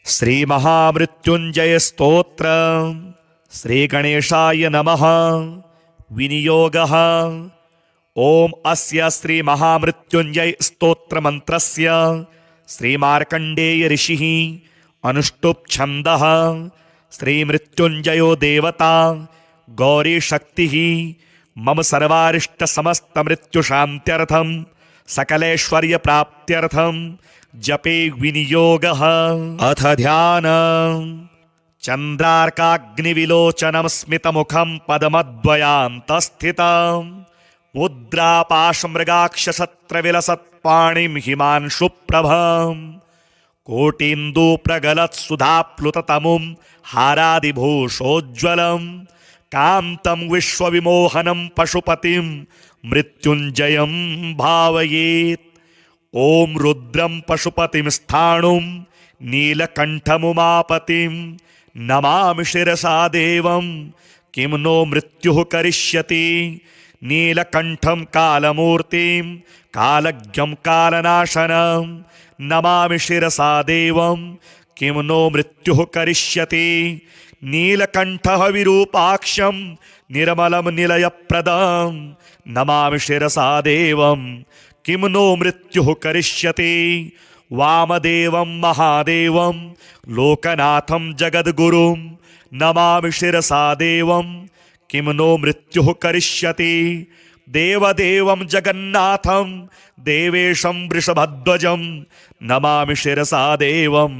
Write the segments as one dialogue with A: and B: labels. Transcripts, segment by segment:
A: श्री महामृत्युंजय स्तोत्र श्री गणेशाय नमः। विनियोगः ओम अस्य श्री महामृत्युंजय स्तोत्र मंत्रस्य श्री मार्कंडेय ऋषिः अनुष्टुप् छन्दः श्री मृत्युंजयो देवता गौरी शक्तिः मम सर्वारिष्ट समस्त मृत्यु शान्त्यर्थं सकलैश्वर्य प्राप्त्यर्थं जपे विनियोगः। अथ ध्यान चन्द्रार्काग्निविलोचनं स्मितमुखं पद्मद्वयान्तस्थितं मुद्रापाशमृगाक्षशस्त्रविलसत्पाणिं हिमांशुप्रभं कोटीन्दुप्रगलत्सुधाप्लुततमुं हारादिभूषोज्ज्वलं कान्तं विश्वविमोहनं पशुपतिं मृत्युञ्जयं भावयेत्। ओम रुद्रं पशुपतिं स्थाणुं नीलकण्ठमुमापतिं नमामि शिरसा देवं किं नो मृत्युः करिष्यति। नीलकण्ठं कालमूर्तिं कालज्ञं कालनाशनं नमामि शिरसा देवं किं नो मृत्युः करिष्यति। नीलकण्ठः विरूपाक्षं निर्मलं निलयप्रदं नमामि शिरसा देवं किं नो मृत्युः करिष्यति। वामदेवं महादेवं लोकनाथं जगद्गुरुं नमामि शिरसा देवं किं नो मृत्युः करिष्यति। देवदेवं जगन्नाथं देवेशं वृषभध्वजं नमामि शिरसा देवं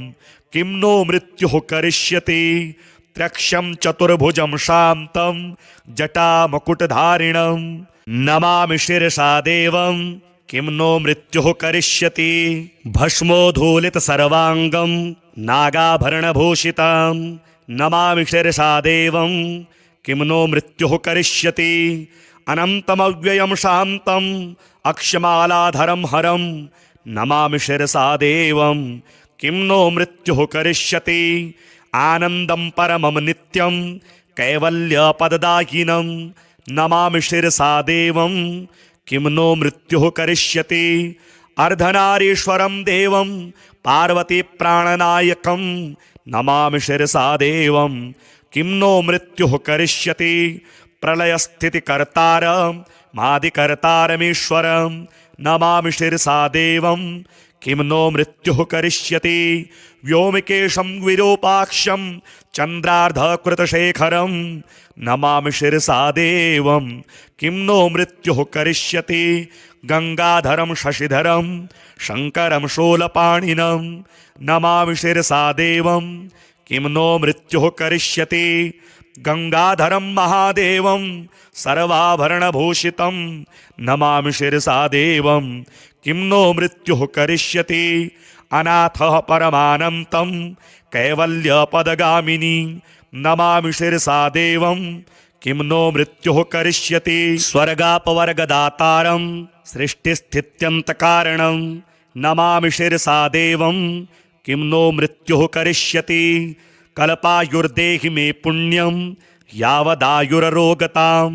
A: किं नो मृत्युः करिष्यति। त्र्यक्षं चतुर्भुजं शान्तं जटामकुटधारिणं नमामि शिरसा देवं किं नो मृत्युः करिष्यति। भस्मोद्धूलित सर्वांगं नागाभरणभूषितं नमामि शिरसा देवं किं नो मृत्युः करिष्यति। अनन्तमव्ययं शान्तम् अक्षमालाधरं हरं नमामि शिरसा देवं किं नो मृत्युः करिष्यति। आनन्दं परमं नित्यं कैवल्यपददायिनं नमामि शिरसा देवं किं नो मृत्युः करिष्यति। अर्धनारीश्वरं देवं पार्वतीप्राणनायकं नमामि शिरसा देवं किं नो मृत्युः करिष्यति। प्रलयस्थितिकर्तारं मादिकर्तारमीश्वरं नमामि शिरसा देवं किं नो मृत्युः करिष्यति। व्योमकेशं विरूपाक्षं चन्द्रार्धकृतशेखरं नमामि शिरसा देवं किं नो मृत्युः करिष्यति। गंगाधरं शशिधरं शंकरं शूलपाणिनं नमामि शिरसा देवं किं नो मृत्युः करिष्यति। गंगाधरं महादेवं सर्वाभरणभूषितं नमामि शिरसा देवं किं नो मृत्युः करिष्यति। अनाथः परमानन्तं कैवल्यपदगामिनी नमामि शिरसा देवं किं नो मृत्युः करिष्यति। स्वर्गापवर्गदातारं सृष्टिस्थित्यन्तकारणं नमामि शिरसा देवं किं नो मृत्युः करिष्यति। कल्पायुर्देहि मे पुण्यं यावदायुररोगतां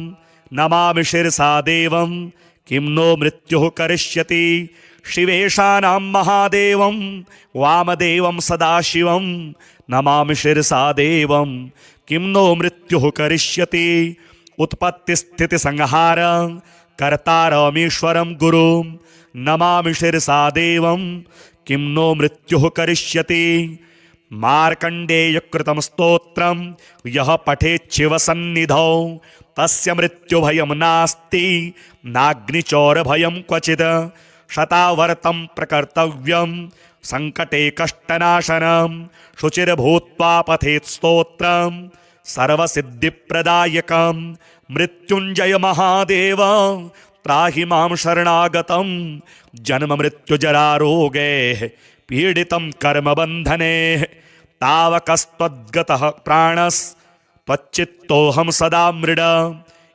A: नमामि शिरसा देवं किं नो मृत्युः करिष्यति। शिवेशानां महादेवं वामदेवं सदाशिवं नमामि शिरसा देवं किं नो मृत्युः करिष्यति। उत्पत्तिस्थितिसंहार कर्तारमीश्वरं गुरुं नमामि शिरसा देवं किं नो मृत्युः करिष्यति। मार्कण्डेयकृतं स्तोत्रं यः पठेच्छिवसन्निधौ तस्य मृत्युभयं नास्ति नाग्निचौरभयं क्वचित्। शतावर्तं प्रकर्तव्यं संकटे कष्टनाशनं शुचिर्भूत्वा पठेत् स्तोत्रं सर्वसिद्धिप्रदायकं। मृत्युञ्जय महादेव त्राहि मां शरणागतं जन्म मृत्युजरारोगैः पीडितं कर्मबन्धने। तावकस्त्वद्गतः प्राणस्त्वच्चित्तोऽहं सदा मृड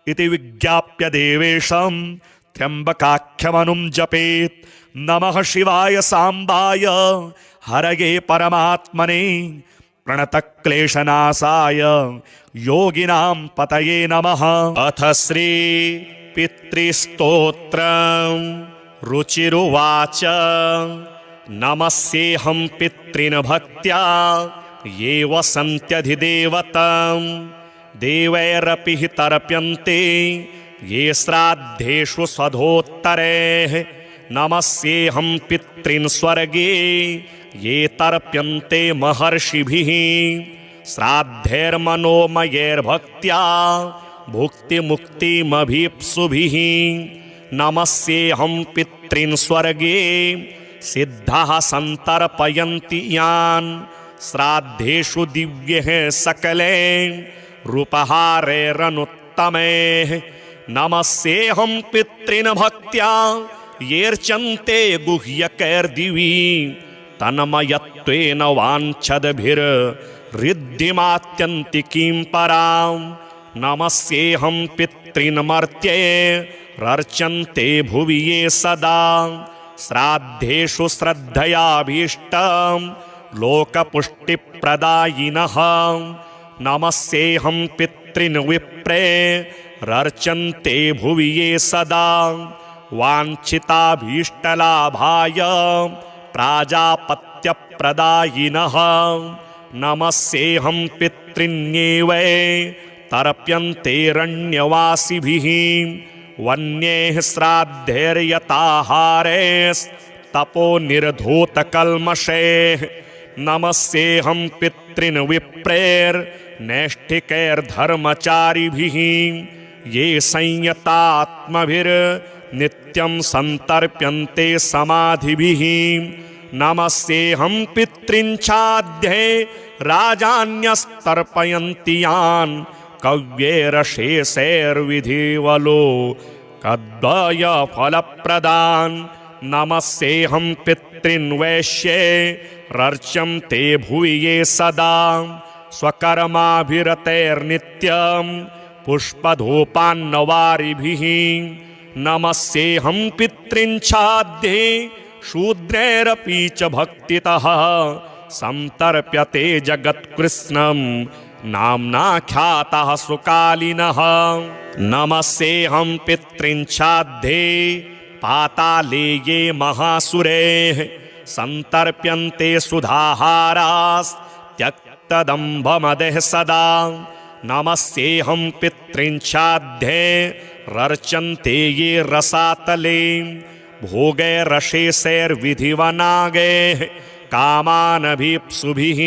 A: इति विज्ञाप्य देवेशं त्र्यम्बकाख्यमनुं जपेत्। नमः शिवाय सांबाय हरये परमात्मने प्रणतक्लेशनाशाय योगिनां पतये नमः। अथ श्री पितृस्तोत्रं रुचिरुवाच नमस्येऽहं पितॄन् भक्त्या ये वसन्त्यधिदेवतां देवैरपि हि तर्प्यन्ते ये श्राद्धेषु स्वधोत्तरैः नमस्येऽहं पितॄन् स्वर्गे ये तर्प्यन्ते महर्षिभिः श्राद्धैर्मनोमयैर्भक्त्या भुक्तिमुक्तिमभीप्सुभिः नमस्येऽहं पितॄन् स्वर्गे सिद्धाः सन्तर्पयन्ति यान् श्राद्धेषु दिव्यैः सकलैः रूपहारैरनुत्तमैः नमस्येऽहं पितॄन् भक्त्या येऽर्चन्ते गुह्यकैर्दिवि तन्मयत्वेन वाञ्छद्भिर्ऋद्धिमात्यन्तिकीं परां नमस्येऽहं पितॄन् मर्त्यैरर्चन्ते भुवि ये सदा श्राद्धेषु श्रद्धयाभीष्टं लोकपुष्टिप्रदायिनः नमस्येऽहं पितॄन् विप्रैरर्चन्ते भुवि ये सदा वाञ्छिताभीष्टलाभाय प्राजापत्यप्रदायिनः नमस्येऽहं पितॄन्येवै तर्प्यन्तेरण्यवासिभिः वन्यैः श्राद्धैर्यताहारैस्तपोनिर्धूतकल्मषैः नमस्येऽहं पितॄन् विप्रैर्नैष्ठिकैर्धर्मचारिभिः ये संयतात्मभिर्नित्यं सन्तर्प्यन्ते समाधिभिः नमस्येऽहं पितॄन् छाद्यै राजान्यस्तर्पयन्ति यान् कव्यैरशेषैर्विधिवलो कद्वयफलप्रदान् नमस्येऽहं पितॄन् वैश्यैरर्चन्ते भुवि ये सदा स्वकर्माभिरतैर्नित्यं पुष्पधूपान्नवारिभिः नमस्येऽहं पितॄन् छाद्ये शूद्रैरपि च भक्तितः सन्तर्प्यते जगत्कृत्स्नं नाम्नाख्यातः सुकालिनः नमस्येऽहं पितॄन् छाद्ये पाताले ये महासुरैः सन्तर्प्यन्ते सुधाहारास्त्यक्तदम्भमदः सदा नमस्येऽहं पितॄन् छाद्यैरर्चन्ते ये रसातले भोगैरशेषैर्विधिवनागैः कामानभीप्सुभिः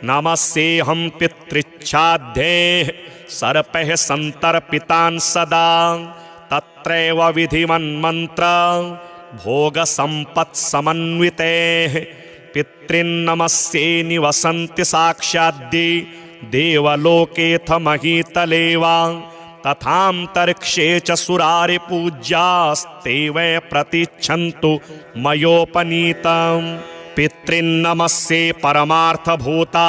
A: नमस्येऽहं पितृच्छाद्यैः सर्पैः सन्तर्पितान् सदा तत्रैव विधिवन्मन्त्र भोगसम्पत्समन्वितैः पितॄन्नमस्ये निवसन्ति साक्षाद्दि देवलोकेऽथ महीतले वा तथान्तरिक्षे च सुरारिपूज्यास्ते वै प्रतिच्छन्तु मयोपनीतम् पितॄन्नमस्ये परमार्थभूता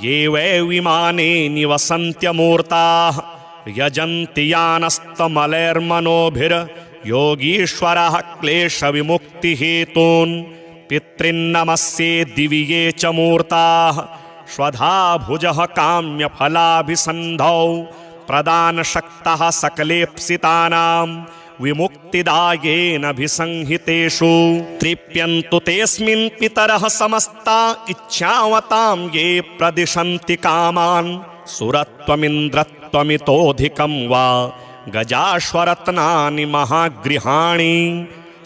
A: ये वै विमाने निवसन्त्यमूर्ताः यजन्ति यानस्तमलैर्मनोभिर्योगीश्वरः क्लेशविमुक्तिहेतून् पितॄन्नमस्ये दिवि ये च मूर्ताः स्वधा भुजः काम्यफलाभिसन्धौ प्रदानशक्तः सकलेप्सितानां विमुक्तिदायेनभिसंहितेषु तृप्यन्तु तेऽस्मिन् पितरः समस्ता इच्छावतां ये प्रदिशन्ति कामान् सुरत्वमिन्द्रत्वमितोऽधिकं वा गजाश्वरत्नानि महागृहाणि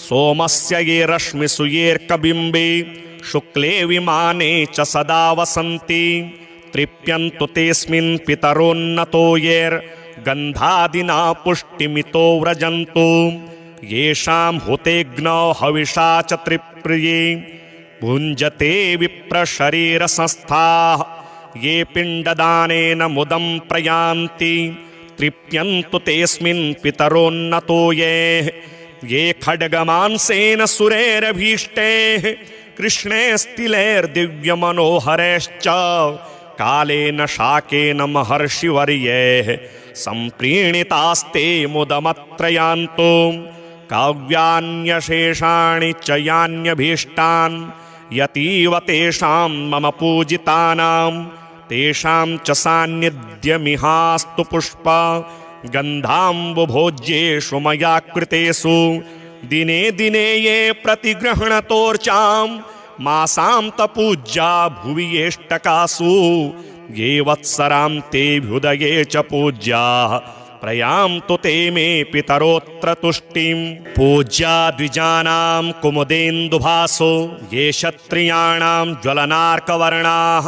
A: सोमस्य ये रश्मिषु येऽर्कबिम्बे शुक्ले विमाने च सदा वसन्ति तृप्यन्तु तेऽस्मिन् पितरोन्नतो येर्गन्धादिना पुष्टिमितो व्रजन्तु येषां हुतेऽग्नौ हविषा च त्रिप्रिये भुञ्जते विप्रशरीरसंस्थाः ये पिण्डदानेन मुदं प्रयान्ति तृप्यन्तु तेऽस्मिन् पितरोन्नतो ये खड्गमांसेन सुरैरभीष्टैः कृष्णैस्तिलैर्दिव्यमनोहरैश्च कालेन शाकेन महर्षिवर्यैः सम्प्रीणितास्ते मुदमत्रयान्तो काव्यान्यशेषाणि च यान्यभीष्टान् यतीव तेषां मम पूजितानां तेषां च सान्निध्यमिहास्तु पुष्प गन्धाम्बुभोज्येषु मया कृतेषु दिने दिने ये प्रतिगृह्णतोर्चां मासान्तपूज्या भुवि येष्टकासु ये वत्सरां तेऽभ्युदये च पूज्याः प्रयान्तु ते मे पितरोऽत्र तुष्टिं पूज्या द्विजानां कुमुदेन्दुभासो ये क्षत्रियाणां ज्वलनार्कवर्णाः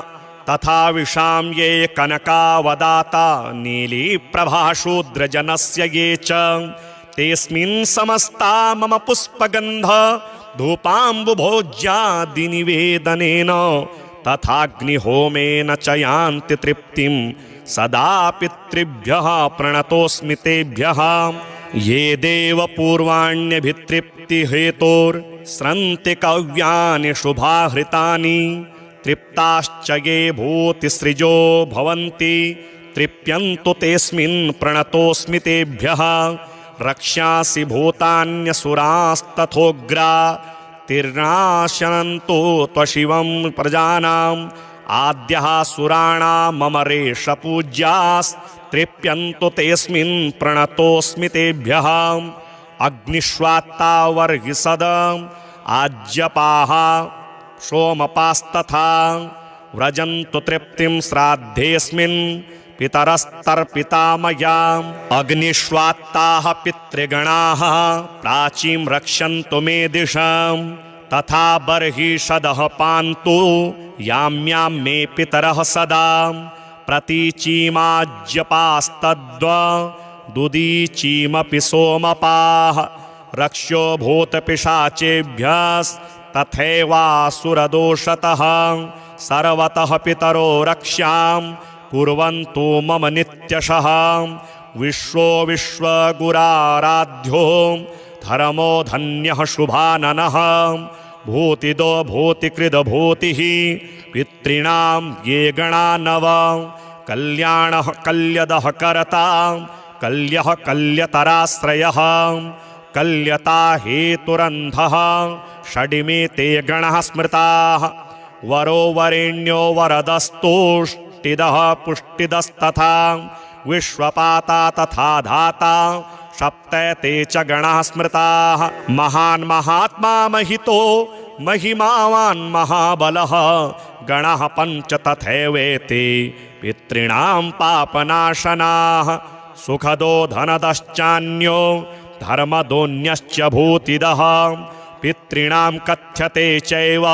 A: तथा विशां ये कनकावदाता नीलीप्रभाशूद्रजनस्य ये च तेऽस्मिन् समस्ता मम पुष्पगन्ध धूपाम्बुभोज्यादिनिवेदनेन तथाग्निहोमेन च यान्ति तृप्तिं सदा पितृभ्यः प्रणतोऽस्मि तेभ्यः ये देवपूर्वाण्यभितृप्तिहेतोर्स्रन्ति कव्यानि शुभाहृतानि तृप्ताश्च ये भूतिसृजो भवन्ति तृप्यन्तु तेऽस्मिन् प्रणतोऽस्मि तेभ्यः रक्ष्यासि भूतान्यसुरास्तथोग्रा तिर्नाशनन्तो त्वशिवं प्रजानाम् आद्यः सुराणां मम रेषपूज्यास्तृप्यन्तु तेऽस्मिन् प्रणतोऽस्मि तेभ्यः अग्निष्वात्ता वर्हिसदम् आज्यपाः सोमपास्तथा व्रजन्तु तृप्तिं श्राद्धेऽस्मिन् पितरस्तर्पिता मया अग्निष्वात्ताः पितृगणाः प्राचीं रक्षन्तु मे दिशां तथा बर्हिषदः पान्तु याम्यां मे पितरः सदा प्रतीचीमाज्यपास्तद्वा दुदीचीमपि सोमपाः रक्ष्यो भूतपिशाचेभ्यस्तथैवासुरदोषतः सर्वतः पितरो रक्ष्यां कुर्वन्तु मम नित्यशः विश्वो विश्वगुराराध्यो धर्मो धन्यः शुभाननः भूतिदो भूतिकृदभूतिः पितॄणां ये गणा नव कल्याणः कल्यदः कर्ता कल्यः कल्यतराश्रयः कल्यता हेतुरन्धः षडिमे ते गणः स्मृताः वरो वरेण्यो वरदस्तुष्टिदः पुष्टिदस्तथा विश्वपाता तथा धाता सप्त ते च गणाः स्मृताः महान् महात्मा महितो महिमावान् महाबलः गणः पञ्च तथैवेते पितॄणां पापनाशनाः सुखदो धनदश्चान्यो धर्मदोऽन्यश्च भूतिदः पितॄणां कथ्यते चैव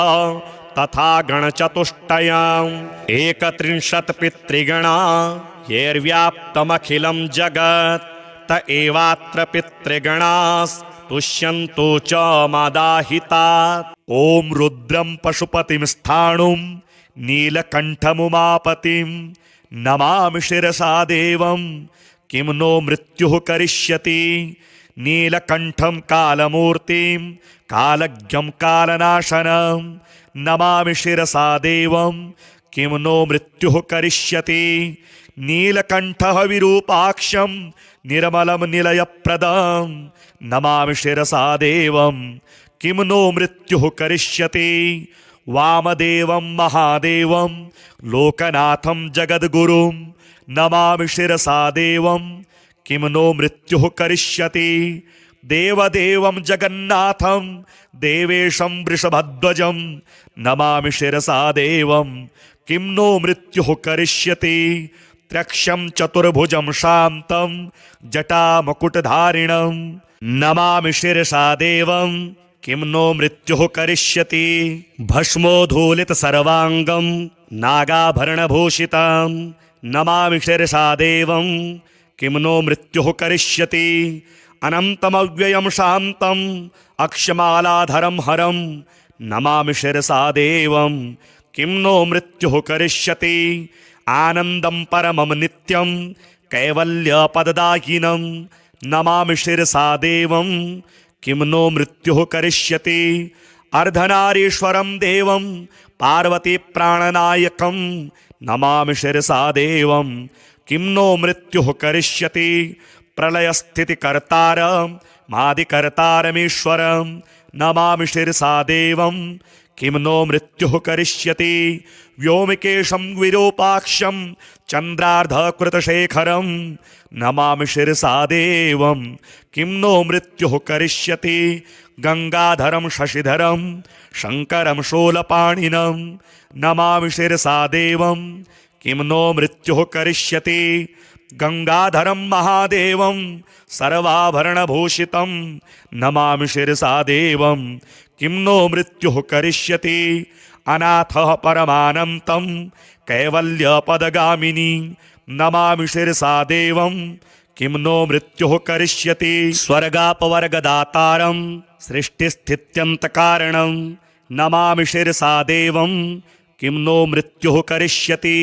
A: तथा गणचतुष्टयम् 31 पितृगणा येर्व्याप्तमखिलं जगत् त एवात्र पितृगणास्तुष्यन्तु च मादाहितात् ॐ रुद्रं पशुपतिं स्थाणुं नीलकण्ठमुमापतिं नमामि शिरसा देवं किं नो मृत्युः करिष्यति नीलकण्ठं कालमूर्तिं कालज्ञं कालनाशनं नमामि शिरसा देवं किं नो मृत्युः करिष्यति नीलकण्ठः विरूपाक्षं निर्मलं निलयप्रदं नमामि शिरसा देवं किं नो मृत्युः करिष्यति वामदेवं महादेवं लोकनाथं जगद्गुरुं नमामि शिरसा देवं किं नो मृत्युः करिष्यति देवदेवं जगन्नाथं देवेशं वृषभध्वजं नमामि शिरसा देवं किं नो मृत्युः करिष्यति त्र्यक्षं चतुर्भुजं शान्तं जटामकुटधारिणं नमामि शिरसा देवं किं नो मृत्युः करिष्यति भस्मोद्धूलितसर्वाङ्गं नागाभरणभूषितं नमामि शिरसा देवं किं नो मृत्युः करिष्यति अनन्तमव्ययं शान्तम् अक्षमालाधरं हरं नमामि शिरसा देवं किं नो मृत्युः करिष्यति आनन्दं परमं नित्यं कैवल्यपददायिनं नमामि शिरसा देवं किं नो मृत्युः करिष्यति अर्धनारीश्वरं देवं पार्वतीप्राणनायकं नमामि शिरसा देवं किं नो मृत्युः करिष्यति प्रलयस्थितिकर्तारं मादिकर्तारमीश्वरं नमामि शिरसा देवं किं नो मृत्युः करिष्यति व्योमकेशं विरूपाक्षं चन्द्रार्धकृतशेखरं नमामि शिरसा देवं किं नो मृत्युः करिष्यति गंगाधरं शशिधरं शंकरं शूलपाणिनं नमामि शिरसा देवं किं नो मृत्युः करिष्यति गंगाधरं महादेवं सर्वाभरणभूषितं नमामि शिरसा देवं किं नो मृत्युः करिष्यति अनाथः परमानन्तं कैवल्यपदगामिनी नमामि शिरसा देवं किं नो मृत्युः करिष्यति स्वर्गापवर्गदातारं सृष्टिस्थित्यन्तकारणं नमामि शिरसा देवं किं नो मृत्युः करिष्यति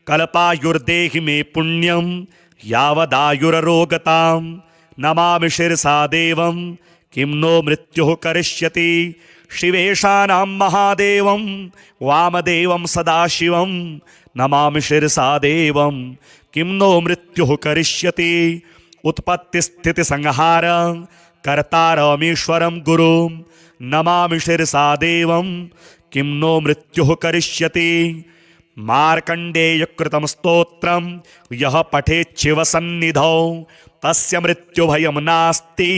A: कल्पायुर्देहि मे पुण्यं यावदायुररोगतां नमामि शिरसा देवं किं नो मृत्युः करिष्यति शिवेशानां महादेवं वामदेवं सदाशिवं नमामि शिरसा देवं किं नो मृत्युः करिष्यति उत्पत्तिस्थितिसंहार कर्तारमीश्वरं गुरुं नमामि शिरसा देवं किं नो मृत्युः करिष्यति मार्कण्डेयकृतं स्तोत्रं यः पठेच्छिवसन्निधौ तस्य मृत्युभयं नास्ति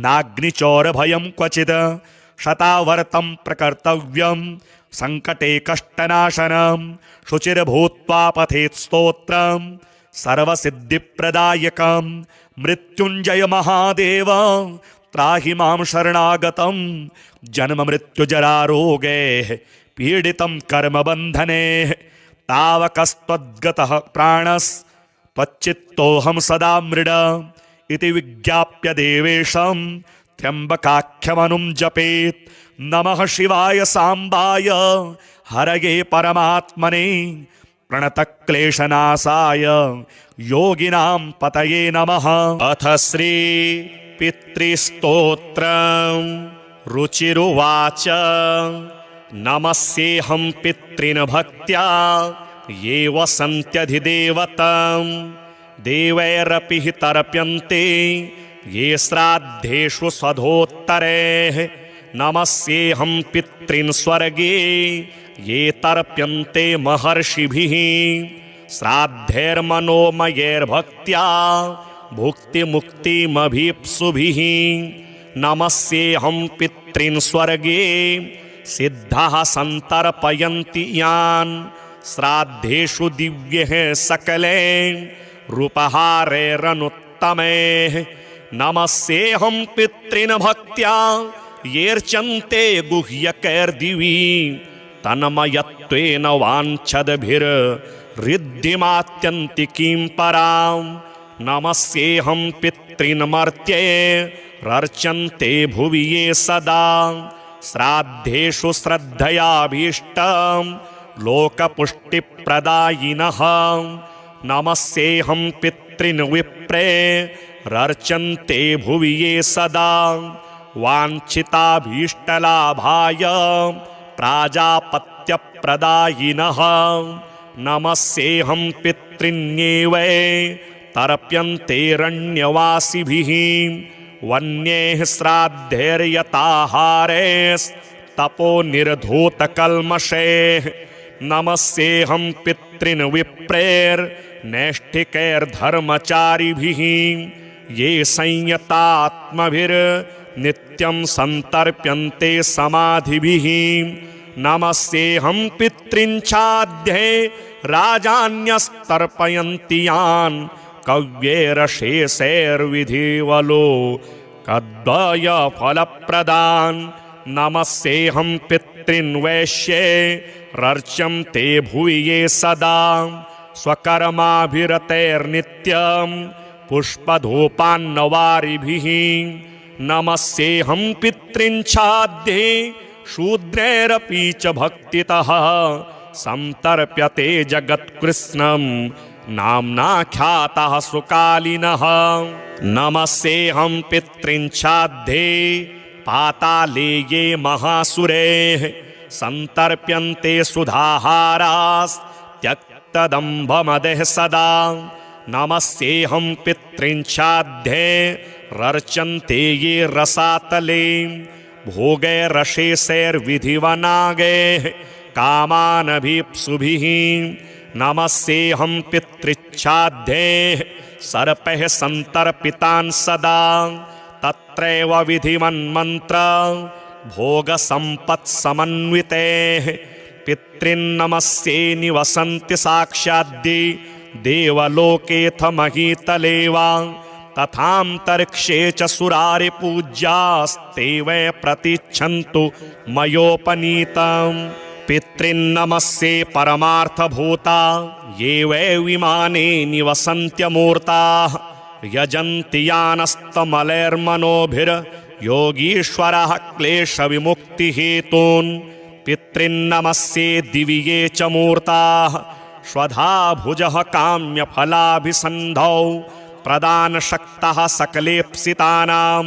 A: नाग्निचौरभयं क्वचित् शतावर्तं प्रकर्तव्यं संकटे कष्टनाशनं शुचिर्भूत्वा पठेत् स्तोत्रं सर्वसिद्धिप्रदायकं मृत्युञ्जय महादेव त्राहि मां शरणागतं जन्ममृत्युजरारोगैः पीडितं कर्मबन्धने तावकस्त्वद्गतः प्राणस्त्वच्चित्तोऽहं सदा मृड इति विज्ञाप्य देवेशं त्र्यम्बकाख्यमनुं जपेत् नमः शिवाय सांबाय हरये परमात्मने प्रणतक्लेशनाशाय योगिनां पतये नमः। अथ श्री पितृस्तोत्रं रुचिरुवाच नमस्येऽहं पितॄन् भक्त्या ये वसन्त्यधिदेवतां देवैरपि हि तर्प्यन्ते ये श्राद्धेषु स्वधोत्तरैः नमस्येऽहं पितॄन् स्वर्गे ये तर्प्यन्ते महर्षिभिः श्राद्धैर्मनोमयैर्भक्त्या भुक्तिमुक्तिमभीप्सुभिः नमस्येऽहं पितॄन् स्वर्गे सिद्धाः सन्तर्पयन्ति यान् श्राद्धेषु दिव्यैः सकले रूपहारैरनुत्तमैः नमस्येऽहं पितॄन् भक्त्या येऽर्चन्ते गुह्यकैर्दिवि तन्मयत्वेन वाञ्छद्भिर्ऋद्धिमात्यन्तिकीं परां नमस्येऽहं पितॄन् मर्त्यैरर्चन्ते भुवि ये सदा श्राद्धेषु श्रद्धयाभीष्टं लोकपुष्टिप्रदायिनः नमस्येऽहं पितॄन् विप्रैरर्चन्ते भुवि ये सदा वाञ्छिताभीष्टलाभाय प्राजापत्यप्रदायिनः नमस्येऽहं पितॄन्येवै तर्प्यन्तेरण्यवासिभिः वन्यैः श्राद्धैर्यताहारैस्तपो निर्धूतकल्मषैः नमस्येऽहं पितॄन् विप्रैर्नैष्ठिकैर्धर्मचारिभिः ये संयतात्मभिर्नित्यं सन्तर्प्यन्ते समाधिभिः नमस्येऽहं पितॄन् छाद्यै राजान्यस्तर्पयन्ति यान् कव्यैरशेषैर्विधिवलो कद्वयफलप्रदान् नमस्येऽहं पितॄन् वैश्यैरर्चन्ते भुवि ये सदा स्वकर्माभिरतैर्नित्यं पुष्पधूपान्नवारिभिः नमस्येऽहं पितॄन् छाद्ये शूद्रैरपि च भक्तितः सन्तर्प्यते जगत्कृत्स्नं नाम्नाख्यातः सुकालिनः नमस्येऽहं पितॄन् छाद्ये पाताले ये महासुरैः सन्तर्प्यन्ते सुधाहारास्त्यक्तदम्भमदः सदा नमस्येऽहं पितॄन् छाद्ये रर्चन्ते ये रसातले भोगैरशेषैर्विधिवनागैः कामानभीप्सुभिः नमस्येऽहं पितृच्छाद्यैः सर्पैः सन्तर्पितान् सदा तत्रैव विधिवन्मन्त्र भोगसम्पत्समन्वितैः पितॄन्नमस्ये निवसन्ति साक्षाद्दि देवलोकेऽथ महीतले वा तथान्तरिक्षे च सुरारिपूज्यास्ते वै प्रतिच्छन्तु मयोपनीतम् पितॄन्नमस्ये परमार्थभूता ये वै विमाने निवसन्त्यमूर्ताः यजन्ति यानस्तमलैर्मनोभिर्योगीश्वरः क्लेशविमुक्तिहेतून् पितॄन्नमस्ये दिवि ये च मूर्ताः स्वधा भुजः काम्यफलाभिसन्धौ प्रदानशक्तः सकलेप्सितानां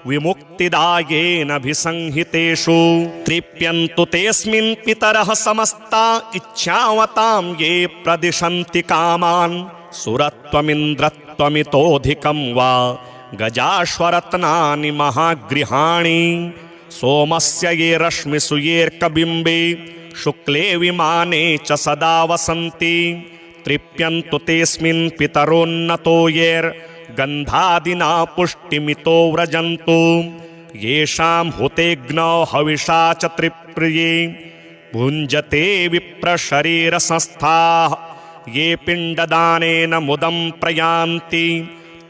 A: विमुक्तिदायेनभिसंहितेषु तृप्यन्तु तेऽस्मिन् पितरः समस्ता इच्छावतां ये प्रदिशन्ति कामान् सुरत्वमिन्द्रत्वमितोऽधिकं वा गजाश्वरत्नानि महागृहाणि सोमस्य ये रश्मिषु येऽर्कबिम्बे शुक्ले विमाने च सदा वसन्ति तृप्यन्तु तेऽस्मिन् पितरोन्नतो येर्गन्धादिना पुष्टिमितो व्रजन्तु येषां हुतेऽग्नौ हविषा च त्रिप्रिये भुञ्जते विप्रशरीरसंस्थाः ये पिण्डदानेन मुदं प्रयान्ति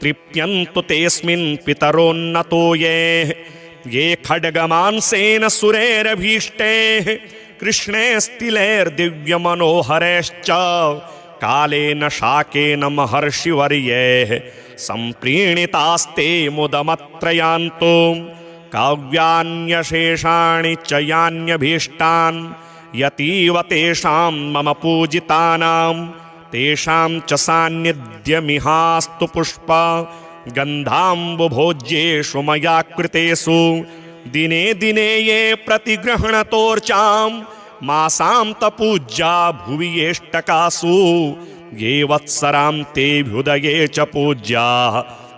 A: तृप्यन्तु तेऽस्मिन् पितरोन्नतो ये खड्गमांसेन सुरैरभीष्टैः कृष्णैस्तिलैर्दिव्यमनोहरैश्च कालेन शाकेन महर्षिवर्यैः सम्प्रीणितास्ते मुदमत्रयान्तो काव्यान्यशेषाणि च यान्यभीष्टान् यतीव तेषां मम पूजितानां तेषां च सान्निध्यमिहास्तु पुष्प गन्धाम्बुभोज्येषु मया कृतेषु दिने दिने ये प्रतिगृह्णतोर्चां मासान्तपूज्या भुवि एष्टकासु ये वत्सरान्तेऽभ्युदये च पूज्याः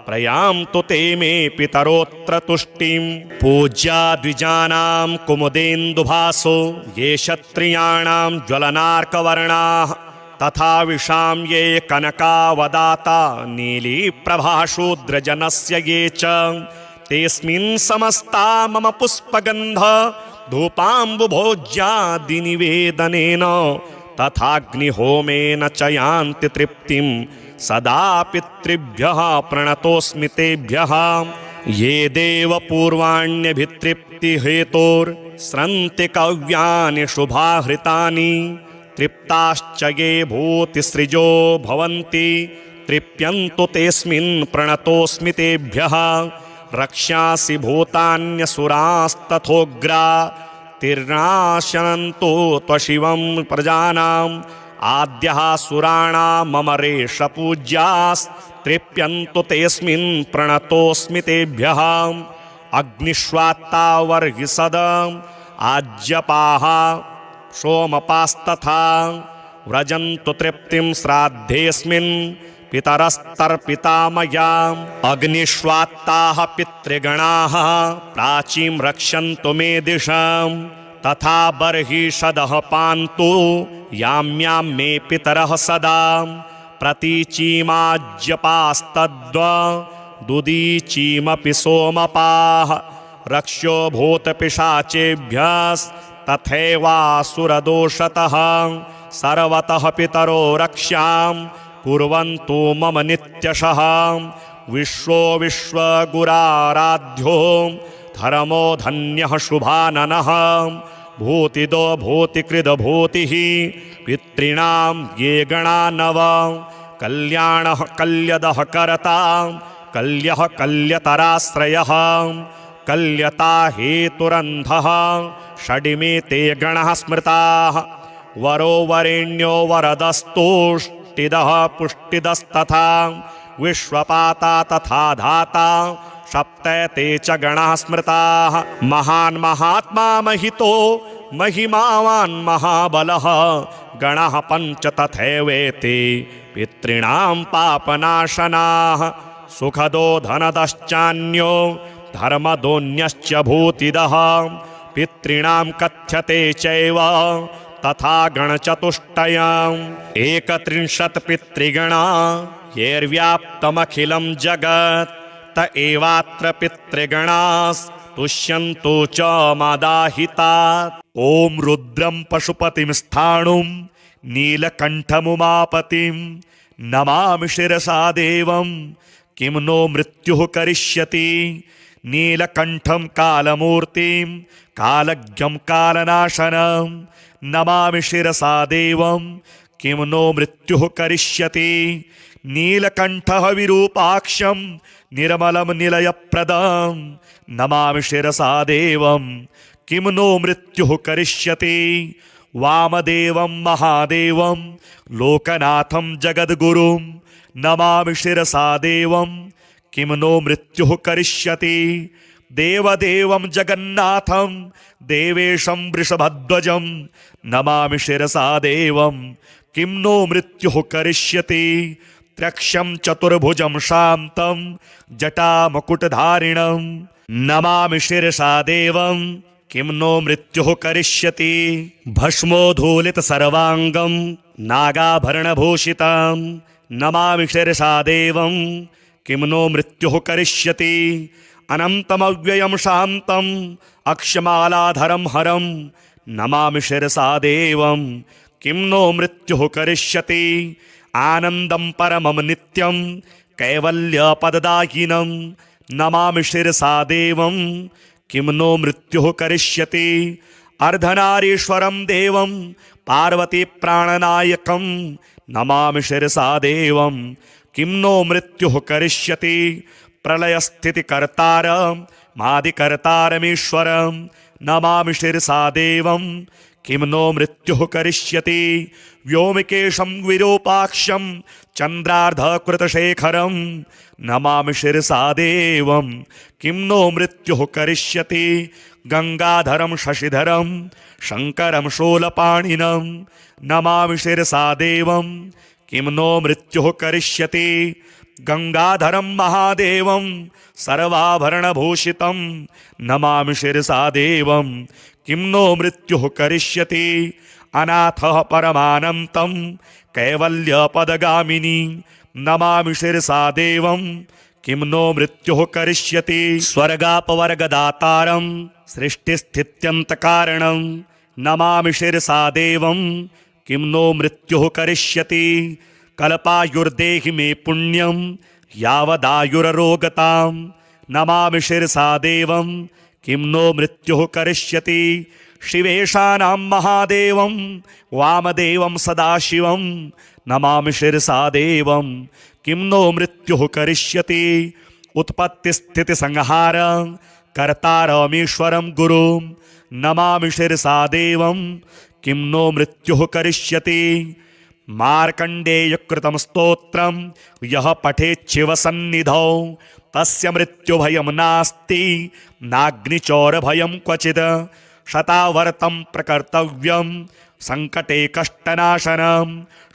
A: प्रयान्तु ते मे पितरोऽत्र तुष्टिं पूज्या द्विजानां कुमुदेन्दुभासो ये क्षत्रियाणां ज्वलनार्कवर्णाः तथा विशां ये कनकावदाता नीलीप्रभाशूद्रजनस्य ये च तेऽस्मिन् समस्ता मम पुष्पगन्ध धूपाम्बुभोज्यादिनिवेदनेन तथाग्निहोमेन च यान्ति तृप्तिं सदा पितृभ्यः प्रणतोऽस्मि तेभ्यः ये देवपूर्वाण्यभितृप्तिहेतोर्स्रन्ति कव्यानि शुभाहृतानि तृप्ताश्च ये भूतिसृजो भवन्ति तृप्यन्तु तेऽस्मिन् प्रणतोऽस्मि तेभ्यः रक्ष्यासि भूतान्यसुरास्तथोग्रा तिर्नाशनन्तो त्वशिवं प्रजानाम् आद्यः सुराणां मम रेषपूज्यास्तृप्यन्तु तेऽस्मिन् प्रणतोऽस्मि तेभ्यः अग्निष्वात्ता वर्हिसदम् आज्यपाः सोमपास्तथा व्रजन्तु तृप्तिं श्राद्धेऽस्मिन् पितरस्तर्पिता मया अग्निष्वात्ताः पितृगणाः प्राचीं रक्षन्तु मे दिशां तथा बर्हिषदः पान्तु याम्यां मे पितरः सदा प्रतीचीमाज्यपास्तद्वदुदीचीमपि सोमपाः रक्ष्यो भूतपिशाचेभ्यस्तथैवासुरदोषतः सर्वतः पितरो रक्ष्यां कुर्वन्तु मम नित्यशः विश्वो विश्वगुराराध्यो धर्मो धन्यः शुभाननः भूतिदो भूतिकृदभूतिः पितॄणां ये गणा नव कल्याणः कल्यदः करता कल्यः कल्यतराश्रयः कल्यता हेतुरन्धः षडिमे ते गणः स्मृताः वरो वरेण्यो वरदस्तुष्टिदः पुष्टिदस्तथा विश्वपाता तथा धाता सप्तैते च गणाः स्मृताः महान् महात्मा महितो महिमावान् महाबलः गणः पञ्च तथैवेते पितॄणां पापनाशनाः सुखदो धनदश्चान्यो धर्मदोन्यश्च भूतिदः पितॄणां कथ्यते चैव तथा गणचतुष्टयम् 31 पितृगणा येर्व्याप्तमखिलं जगत् त एवात्र पितृगणास् तुष्यन्तु च मादाहितात्। ॐ रुद्रं पशुपतिं स्थाणुं नीलकण्ठमुमापतिं नमामि शिरसा देवं किं नो मृत्युः करिष्यति। नीलकण्ठं कालमूर्तिं कालज्ञं कालनाशनं नमामि शिरसा देवं किं नो मृत्युः करिष्यति। नीलकण्ठः विरूपाक्षं निर्मलं निलयप्रदं नमामि शिरसा देवं किं नो मृत्युः करिष्यति। वामदेवं महादेवं लोकनाथं जगद्गुरुं नमामि शिरसा देवं किं नो मृत्युः करिष्यति। देवदेवं जगन्नाथं देवेशं वृषभध्वजं नमामि शिरसा देवं किं नो मृत्युः करिष्यति। त्र्यक्षं चतुर्भुजं शान्तं जटामकुटधारिणं नमामि शिरसा देवं किं नो मृत्युः करिष्यति। भस्मोद्धूलितसर्वाङ्गं नागाभरणभूषितं नमामि शिरसा देवं किं नो मृत्युः करिष्यति। अनन्तमव्ययं शान्तम् अक्षमालाधरं हरं नमामि शिरसा देवं किं नो मृत्युः करिष्यति। आनन्दं परमं नित्यं कैवल्यपददायिनं नमामि शिरसा देवं किं नो मृत्युः करिष्यति। अर्धनारीश्वरं देवं पार्वतीप्राणनायकं नमामि शिरसा देवं किं नो मृत्युः करिष्यति। प्रलयस्थितिकर्तारं मादिकर्तारमीश्वरं नमामि शिरसा देवं किं नो मृत्युः करिष्यति। व्योमकेशं विरूपाक्षं चन्द्रार्धकृतशेखरं नमामि शिरसा देवं किं नो मृत्युः करिष्यति। गंगाधरं शशिधरं शङ्करं शूलपाणिनं नमामि शिरसा देवं किं नो मृत्युः करिष्यति। गंगाधरं महादेवं सर्वाभरणभूषितं नमामि शिरसा देवं किं नो मृत्युः करिष्यति। अनाथः परमानन्तं कैवल्यपदगामिनी नमामि शिरसा देवं किं नो मृत्युः करिष्यति। स्वर्गापवर्गदातारं सृष्टिस्थित्यन्तकारणं नमामि शिरसा देवं किं नो मृत्युः करिष्यति। कल्पायुर्देहि मे पुण्यं यावदायुररोगतां नमामि शिरसा देवं किं नो मृत्युः करिष्यति। शिवेशानां महादेवं वामदेवं सदाशिवं नमामि शिरसा देवं किं नो मृत्युः करिष्यति। उत्पत्तिस्थितिसंहार कर्तारमीश्वरं गुरुं नमामि शिरसा देवं किं नो मृत्युः करिष्यति। मार्कण्डेयकृतं स्तोत्रं यः पठेच्छिवसन्निधौ तस्य मृत्युभयं नास्ति नाग्निचौरभयं क्वचित्। शतावर्तं प्रकर्तव्यं सङ्कटे कष्टनाशनं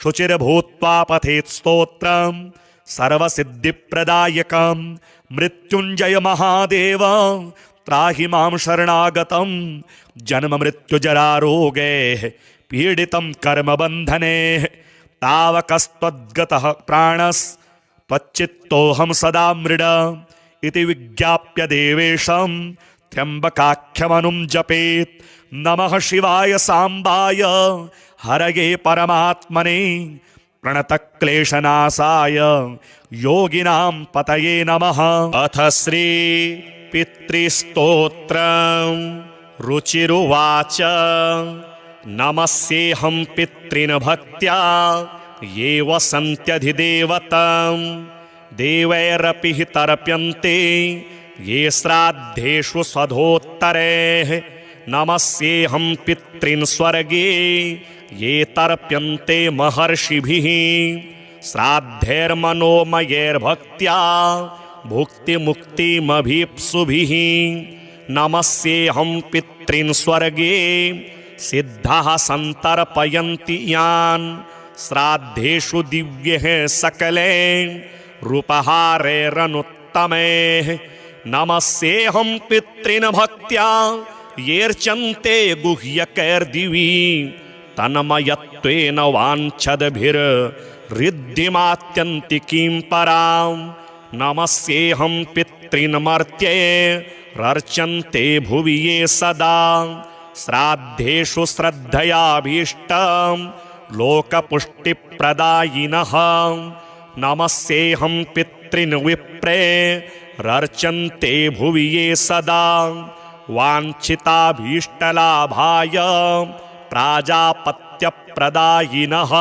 A: शुचिर्भूत्वा पठेत् स्तोत्रं सर्वसिद्धिप्रदायकं। मृत्युञ्जय महादेव त्राहि मां शरणागतं जन्ममृत्युजरारोगैः पीडितं कर्मबन्धने। तावकस्त्वद्गतः प्राणस्त्वच्चित्तोऽहं सदा मृड इति विज्ञाप्य देवेशं त्र्यम्बकाख्यमनुं जपेत्। नमः शिवाय साम्बाय हरये परमात्मने प्रणतक्लेशनाशाय योगिनां पतये नमः। अथ श्री पितृस्तोत्रं रुचिरुवाच नमस्येऽहं पितॄन् भक्त्या ये वसन्त्यधिदेवतां देवैरपि हि तर्प्यन्ते ये श्राद्धेषु स्वधोत्तरैः। नमस्येऽहं पितॄन् स्वर्गे ये तर्प्यन्ते महर्षिभिः श्राद्धैर्मनोमयैर्भक्त्या भुक्तिमुक्तिमभीप्सुभिः। नमस्येऽहं पितॄन् स्वर्गे सिद्धाः सन्तर्पयन्ति यान् श्राद्धेषु दिव्यैः सकलैः रूपहारैरनुत्तमैः। नमस्येऽहं पितॄन् भक्त्या येऽर्चन्ते गुह्यकैर्दिवि तन्मयत्वेन वाञ्छद्भिर्ऋद्धिमात्यन्तिकीं परां नमस्येऽहं पितॄन् मर्त्ये रर्चन्ते भुवि ये सदा श्राद्धेषु श्रद्धयाभीष्टं लोकपुष्टिप्रदायिनः नमस्येऽहं पितॄन् विप्रे रर्चन्ते भुवि ये सदा वाञ्छिताभीष्टलाभाय प्राजापत्यप्रदायिनः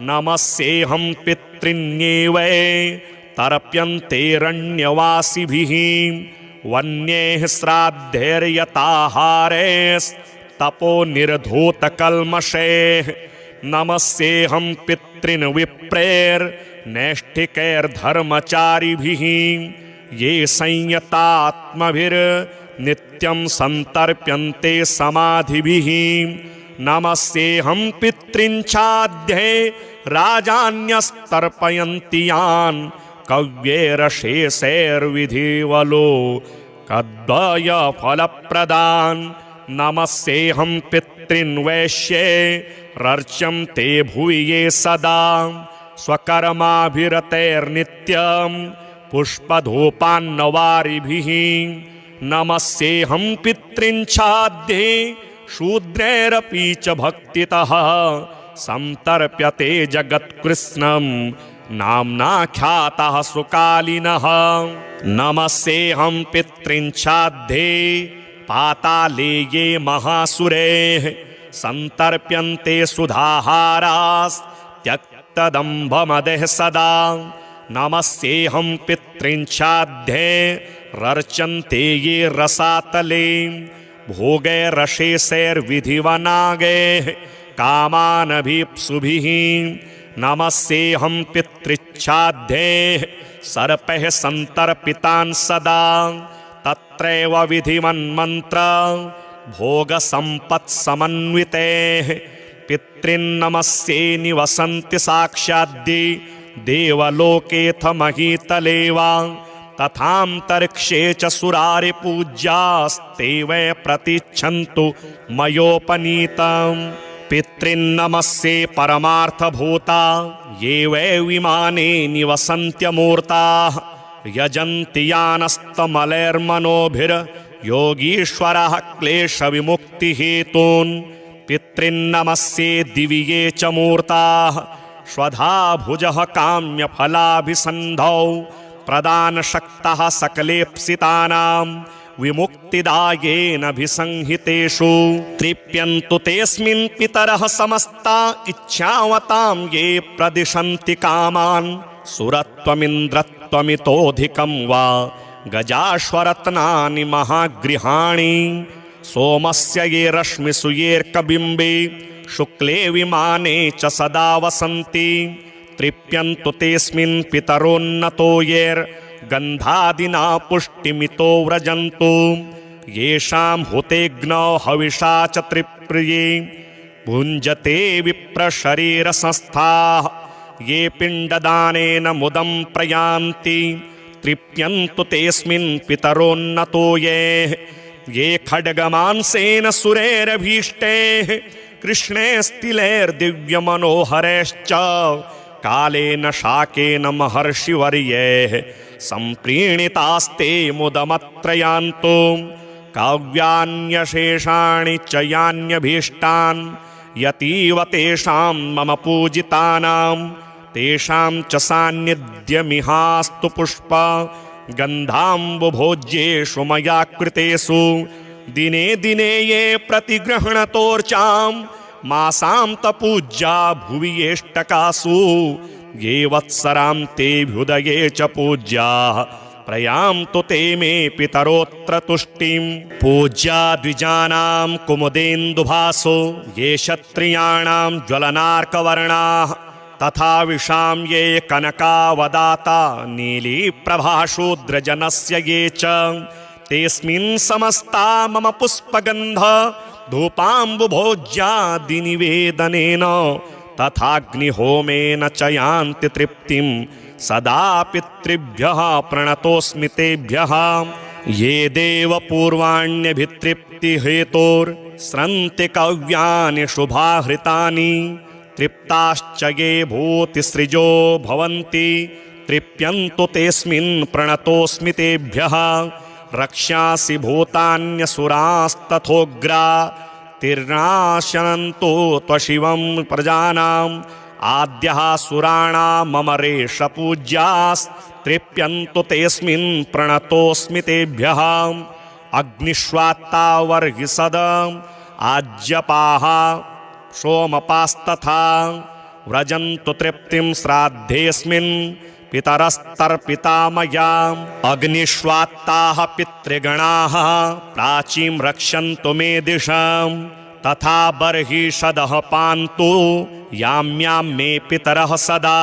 A: नमस्येऽहं पितॄन्येव तर्प्यन्तेरण्यवासिभिः वन्यैः श्राद्धैर्यताहारैस्तपो निर्धूतकल्मषैः नमस्येऽहं पितॄन् विप्रेर्नैष्ठिकैर्धर्मचारिभिः ये संयतात्मभिर्नित्यं सन्तर्प्यन्ते समाधिभिः नमस्येऽहं पितॄन् छाध्ये राजान्यस्तर्पयन्ति यान् कव्यैरशेषैर्विधिवलो कद्वयफलप्रदान् नमस्येऽहं पितॄन् वैश्ये रर्च्यन्ते भुवि ये सदा स्वकर्माभिरतैर्नित्यं पुष्पधूपान्नवारिभिः नमस्येऽहं पितॄन् छाध्ये शूद्रैरपि च भक्तितः सन्तर्प्यते जगत्कृत्स्नं नाम्नाख्यातः सुकालिनः नमस्येऽहं पितॄन् छाध्ये पाताले ये महासुरैः सन्तर्प्यन्ते सुधाहारास्त्यक्तदम्भमदः सदा नमस्येऽहं पितॄन् छाध्ये रर्चन्ते ये रसातले भोगैरशेषैर्विधिवनागैः कामानभीप्सुभिः नमस्येऽहं पितृच्छाध्ये सर्पैः सन्तर्पितान् सदा तत्रैव विधिवन्मन्त्र भोगसम्पत्समन्वितैः पितॄन्नमस्ये निवसन्ति साक्षाद्दि देवलोकेऽथ महीतले वा तथान्तरिक्षे च सुरारिपूज्यास्ते वै प्रतिच्छन्तु मयोपनीतम् पितॄन्नमस्ये परमार्थभूता ये वै विमाने निवसन्त्यमूर्ताः यजन्ति यानस्तमलैर्मनोभिर्योगीश्वरः क्लेशविमुक्तिहेतून् पितॄन्नमस्ये दिवि ये च मूर्ताः स्वधाभुजः काम्यफलाभिसन्धौ प्रदानशक्तः सकलेप्सितानां विमुक्तिदायेनभिसंहितेषु तृप्यन्तु तेऽस्मिन् पितरः समस्ता इच्छावतां ये प्रदिशन्ति कामान् सुरत्वमिन्द्रत्वमितोऽधिकं वा गजाश्वरत्नानि महागृहाणि सोमस्य ये रश्मिषु येऽर्कबिम्बे शुक्ले विमाने च सदा वसन्ति तृप्यन्तु तेऽस्मिन् पितरोन्नतो येर्गन्धादिना पुष्टिमितो व्रजन्तु येषां हुतेऽग्नौ हविषा च त्रिप्रिये भुञ्जते विप्रशरीरसंस्थाः ये पिण्डदानेन मुदं प्रयान्ति तृप्यन्तु तेऽस्मिन् पितरोन्नतो ये खड्गमांसेन सुरैरभीष्टैः कृष्णैस्तिलैर्दिव्यमनोहरैश्च कालेन शाकेन महर्षिवर्यैः सम्प्रीणितास्ते मुदमत्रयान्तो काव्यान्यशेषाणि च यान्यभीष्टान् यतीव तेषां मम पूजितानां तेषां च सान्निध्यमिहास्तु पुष्प गन्धाम्बुभोज्येषु मया कृतेषु दिने दिने ये प्रतिगृह्णतोर्चां मासान्तपूज्या भुवि येष्टकासु ये वत्सरां तेऽभ्युदये च पूज्याः प्रयान्तु ते मे पितरोऽत्र तुष्टिं पूज्या द्विजानां कुमुदेन्दुभासो ये क्षत्रियाणां ज्वलनार्कवर्णाः तथा विशां ये कनकावदाता नीलीप्रभाशूद्रजनस्य ये च तेऽस्मिन् समस्ता मम पुष्पगन्ध धूपाम्बुभोज्यादिनिवेदनेन तथाग्निहोमेन च यान्ति तृप्तिं सदा पितृभ्यः प्रणतोऽस्मि तेभ्यः ये देव पूर्वाण्यभितृप्तिहेतोर्स्रन्ति कव्यानि शुभाहृतानि तृप्ताश्च ये भूतिसृजो भवन्ति तृप्यन्तु तेऽस्मिन् प्रणतोऽस्मि तेभ्यः रक्ष्यासि भूतान्यसुरास्तथोग्रा तिर्नाशनन्तु त्वशिवं प्रजानाम् आद्यः सुराणाम् ममरेश पूज्यास्तृप्यन्तु तेऽस्मिन् प्रणतोऽस्मि तेभ्यः अग्निष्वात्ता वर्हिसदम् आज्यपाः सोमपास्तथा व्रजन्तु तृप्तिं श्राद्धेऽस्मिन् पितरस्तर्पिता मया अग्निष्वात्ताः पितृगणाः प्राचीं रक्षन्तु मे दिशम् तथा बर्हिषदः पान्तु याम्यां मे पितरः सदा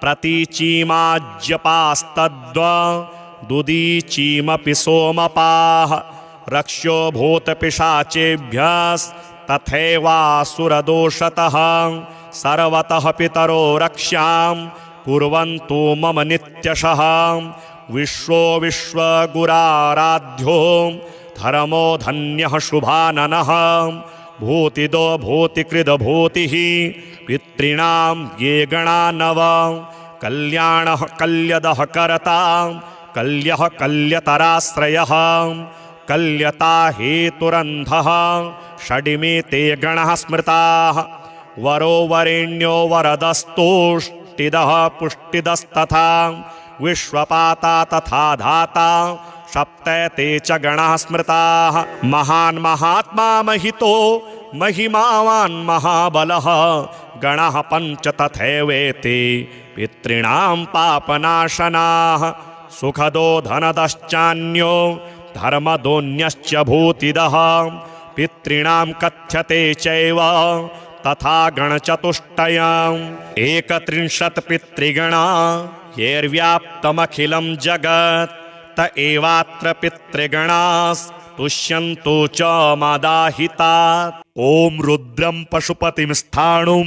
A: प्रतीचीमाज्यपास्तद्वदुदीचीमपि सोमपाः रक्ष्यो भूतपिशाचेभ्यस्तथैवासुरदोषतः सर्वतः पितरो रक्ष्यां कुर्वन्तु मम नित्यशः विश्वो विश्वगुराराध्यो धर्मो धन्यः शुभाननः भूतिदो भूतिकृदभूतिः पितॄणां ये गणा नव कल्याणः कल्यदः कर्ता कल्यः कल्यतराश्रयः कल्यता हेतुरन्धः षडिमे ते गणः स्मृताः वरो वरेण्यो वरदस्तुष्टिदः पुष्टिदस्तथा विश्वपाता तथा धाता सप्तैते च गणाः स्मृताः महान् महात्मा महितो महिमावान् महाबलः गणः पञ्च तथैवेते पितॄणां पापनाशनाः सुखदो धनदश्चान्यो धर्मदोऽन्यश्च भूतिदः पितॄणां कथ्यते चैव तथा गणचतुष्टयम् 31 पितृगणा येर्व्याप्तमखिलं जगत् त एवात्र पितृगणास्तुष्यन्तु च मादाहितात् ॐ रुद्रं पशुपतिं स्थाणुं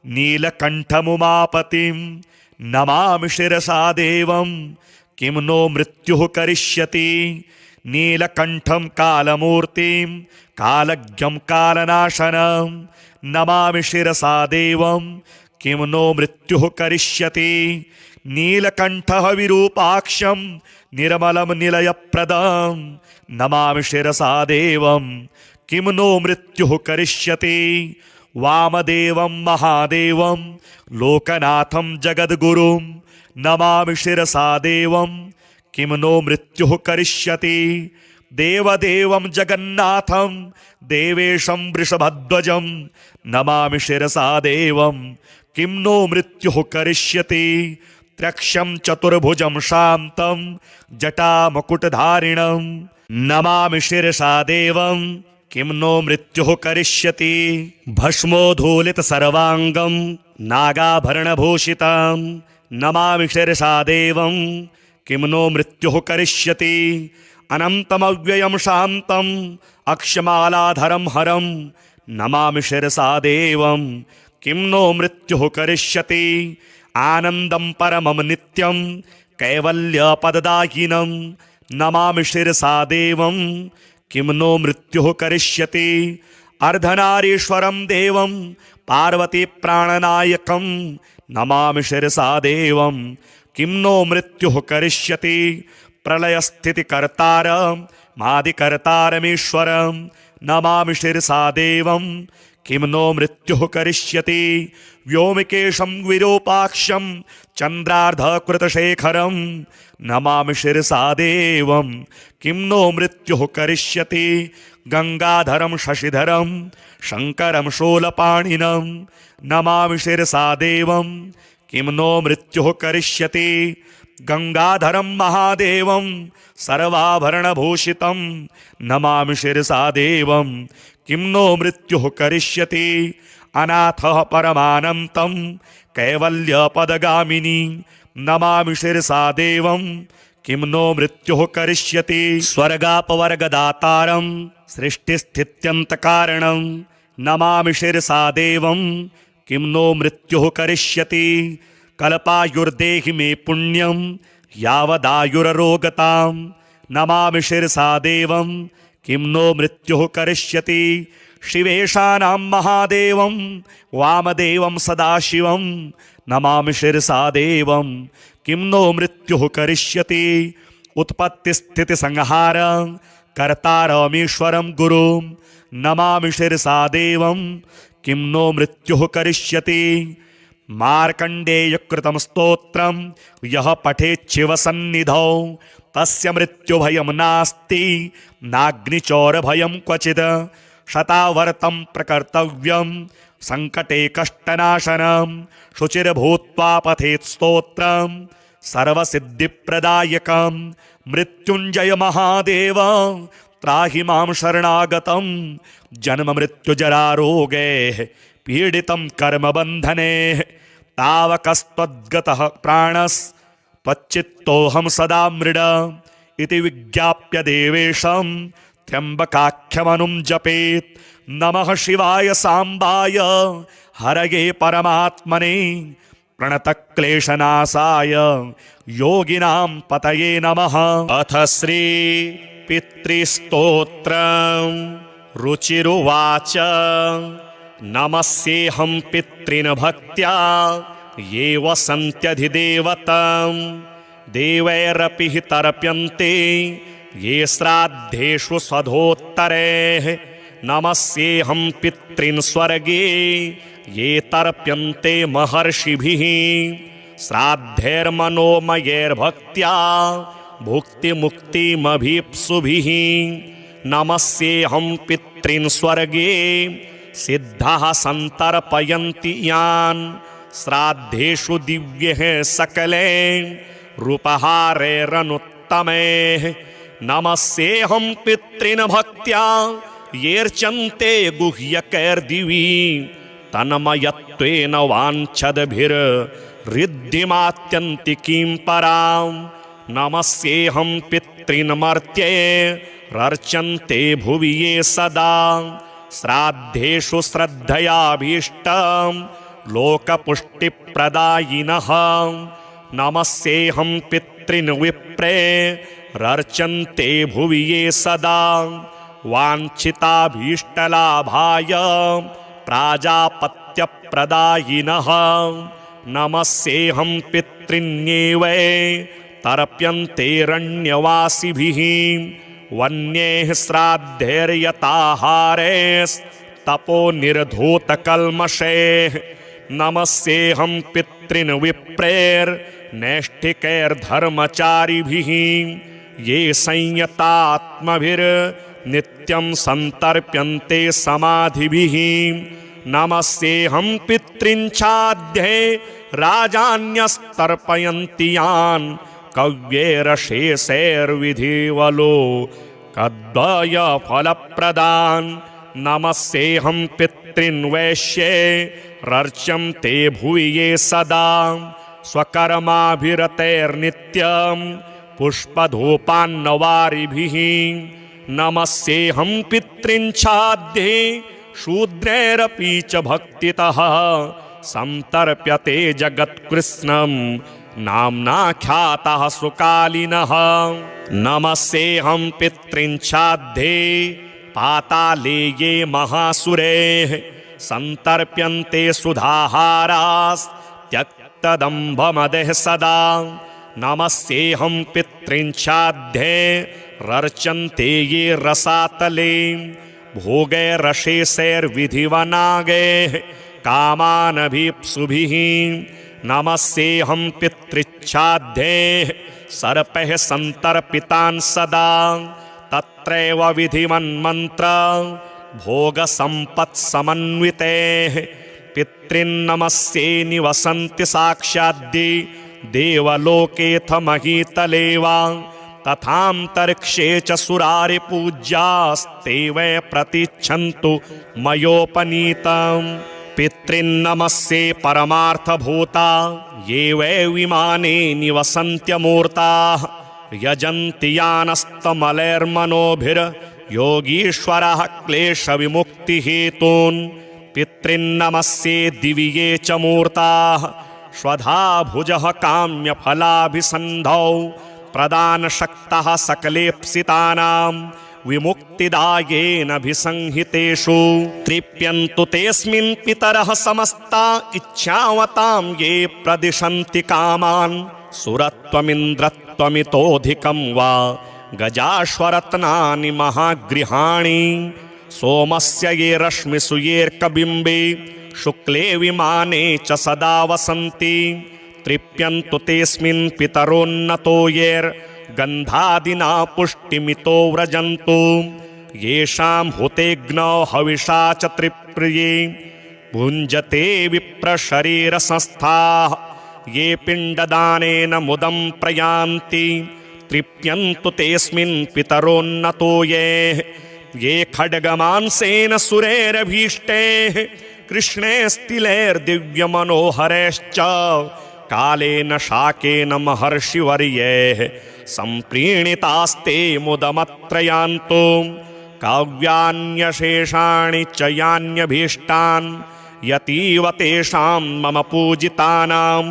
A: नीलकण्ठमुमापतिं नमामि शिरसा देवं किं नो मृत्युः करिष्यति नीलकण्ठं कालमूर्तिं कालज्ञं कालनाशनं नमामि शिरसा देवं किं नो मृत्युः करिष्यति नीलकण्ठः विरूपाक्षं निर्मलं निलयप्रदं नमामि शिरसा देवं किं नो मृत्युः करिष्यति वामदेवं महादेवं लोकनाथं जगद्गुरुं नमामि शिरसा देवं किं नो मृत्युः करिष्यति देवदेवं जगन्नाथं देवेशं वृषभध्वजं नमामि शिरसा देवं किं नो मृत्युः करिष्यति त्र्यक्षं चतुर्भुजं शान्तं जटामकुटधारिणं नमामि शिरसा देवं किं नो मृत्युः करिष्यति भस्मोद्धूलितसर्वाङ्गं नागाभरणभूषितं नमामि शिरसा देवं किं नो मृत्युः करिष्यति अनन्तमव्ययं शान्तम् अक्षमालाधरं हरं नमामि शिरसा देवं किं नो मृत्युः करिष्यति आनन्दं परमं नित्यं कैवल्यपददायिनं नमामि शिरसा देवं किं नो मृत्युः करिष्यति अर्धनारीश्वरं देवं पार्वतीप्राणनायकं नमामि शिरसा देवं किं नो मृत्युः करिष्यति प्रलयस्थितिकर्तारं मादिकर्तारमीश्वरं नमामि शिरसा देवं किं नो मृत्युः करिष्यति व्योमकेशं विरूपाक्षं चन्द्रार्धकृतशेखरं नमामि शिरसा देवं किं नो मृत्युः करिष्यति गंगाधरं शशिधरं शङ्करं शूलपाणिनं नमामि शिरसा देवं किं नो मृत्युः करिष्यति गंगाधरं महादेवं सर्वाभरणभूषितं नमामि शिरसा देवं किं नो मृत्युः करिष्यति अनाथः परमानन्तं कैवल्यपदगामिनी नमामि शिरसा देवं किं नो मृत्युः करिष्यति स्वर्गापवर्गदातारं सृष्टिस्थित्यन्तकारणं नमामि शिरसा देवं किं नो मृत्युः करिष्यति कल्पायुर्देहि मे पुण्यं यावदायुररोगतां नमामि शिरसा देवं किं नो मृत्युः करिष्यति शिवेशानां महादेवं वामदेवं सदाशिवं नमामि शिरसा देवं किं नो मृत्युः करिष्यति उत्पत्तिस्थितिसंहार कर्तारमीश्वरं गुरुं नमामि शिरसा देवं किं नो मृत्युः करिष्यति मार्कण्डेयकृतं स्तोत्रं यः पठेच्छिवसन्निधौ तस्य मृत्युभयं नास्ति नाग्निचौरभयं क्वचित् शतावर्तं प्रकर्तव्यं सङ्कटे कष्टनाशनं शुचिर्भूत्वा पठेत् स्तोत्रं सर्वसिद्धिप्रदायकं मृत्युञ्जय महादेव त्राहि मां शरणागतं जन्ममृत्युजरारोगैः पीडितं कर्मबन्धने तावकस्त्वद्गतः प्राणस्त्वच्चित्तोऽहं सदा मृड इति विज्ञाप्य देवेशं त्र्यम्बकाख्यमनुं जपेत् नमः शिवाय साम्बाय हरये परमात्मने प्रणतक्लेशनाशाय योगिनां पतये नमः। अथ श्री पितृस्तोत्रं रुचिरुवाच नमस्येऽहं पितॄन् भक्त्या ये वसन्त्यधिदेवतं देवैरपि हि तर्प्यन्ते ये श्राद्धेषु स्वधोत्तरैः नमस्येऽहं पितॄन् स्वर्गे ये तर्प्यन्ते महर्षिभिः श्राद्धैर्मनोमयैर्भक्त्या भुक्तिमुक्तिमभीप्सुभिः नमस्येऽहं पितॄन् स्वर्गे सिद्धाः सन्तर्पयन्ति यान् श्राद्धेषु दिव्यैः सकलैः रूपहारैरनुत्तमैः नमस्येऽहं पितॄन् भक्त्या येऽर्चन्ते गुह्यकैर्दिवि तन्मयत्वेन वाञ्छद्भिर्ऋद्धिमात्यन्तिकीं परां नमस्येऽहं पितॄन् मर्त्यैरर्चन्ते भुवि ये सदा श्राद्धेषु श्रद्धयाभीष्टं लोकपुष्टिप्रदायिनः नमस्येऽहं पितॄन् विप्रैरर्चन्ते भुवि ये सदा वाञ्छिताभीष्टलाभाय प्राजापत्यप्रदायिनः नमस्येऽहं पितॄन्येवै तर्प्यन्तेरण्यवासिभिः वन्यैः श्राद्धैर्यताहारैस्तपो निर्धूतकल्मषैः नमस्येऽहं पितॄन् विप्रैर्नैष्ठिकैर्धर्मचारिभिः ये संयतात्मभिर्नित्यं सन्तर्प्यन्ते समाधिभिः नमस्येऽहं पितॄन् छाद्यै राजान्यस्तर्पयन्ति यान् कव्यैरशेषैर्विधिवलो कद्वयफलप्रदान् नमस्येऽहं पितॄन् वैश्यैरर्चन्ते भुवि ये सदा स्वकर्माभिरतैर्नित्यं पुष्पधूपान्नवारिभिः नमस्येऽहं पितॄन् छाद्ये शूद्रैरपि च भक्तितः सन्तर्प्यते जगत्कृत्स्नं नाम्ना ख्यातः सुकालिनः नमस्येऽहं पितॄन् छाद्ये पाताले ये महासुरैः सन्तर्प्यन्ते सुधाहारास्त्यक्तदम्भमदः सदा नमस्येऽहं पितॄन् छाद्यैरर्चन्ते ये रसातले भोगैरशेषैर्विधिवनागैः कामानभीप्सुभिः नमस्येऽहं पितृच्छाद्यैः सर्पैः सन्तर्पितान् सदा तत्रैव विधिवन्मन्त्र भोगसम्पत्समन्वितैः पितॄन्नमस्ये निवसन्ति साक्षाद्दि देवलोकेऽथ महीतले वा तथान्तरिक्षे च सुरारिपूज्यास्ते वै प्रतिच्छन्तु मयोपनीतम् पितॄन्नमस्ये परमार्थभूता ये वै विमाने निवसन्त्यमूर्ताः यजन्ति यानस्तमलैर्मनोभिर्योगीश्वरः क्लेशविमुक्तिहेतून् पितॄन्नमस्ये दिवि ये च मूर्ताः स्वधा भुजः काम्यफलाभिसन्धौ प्रदानशक्तः सकलेप्सितानां विमुक्तिदायेनभिसंहितेषु तृप्यन्तु तेऽस्मिन् पितरः समस्ता इच्छावतां ये प्रदिशन्ति कामान् सुरत्वमिन्द्रत्वमितोऽधिकं वा गजाश्वरत्नानि महागृहाणि सोमस्य ये रश्मिषु येऽर्कबिम्बे शुक्ले विमाने च सदा वसन्ति तृप्यन्तु तेऽस्मिन् पितरोन्नतो येर्गन्धादिना पुष्टिमितो व्रजन्तु येषां हुतेऽग्नौ हविषा च त्रिप्रिये भुञ्जते विप्रशरीरसंस्थाः ये पिण्डदानेन मुदं प्रयान्ति तृप्यन्तु तेऽस्मिन् पितरोन्नतो ये खड्गमांसेन सुरेरभीष्टैः कृष्णे स्तिलैर्दिव्यमनोहरैश्च कालेन शाकेन महर्षिवर्यैः सम्प्रीणितास्ते मुदमत्र यान्तो काव्यान्यशेषाणि च यान्यभीष्टान् यतीव तेषां मम पूजितानां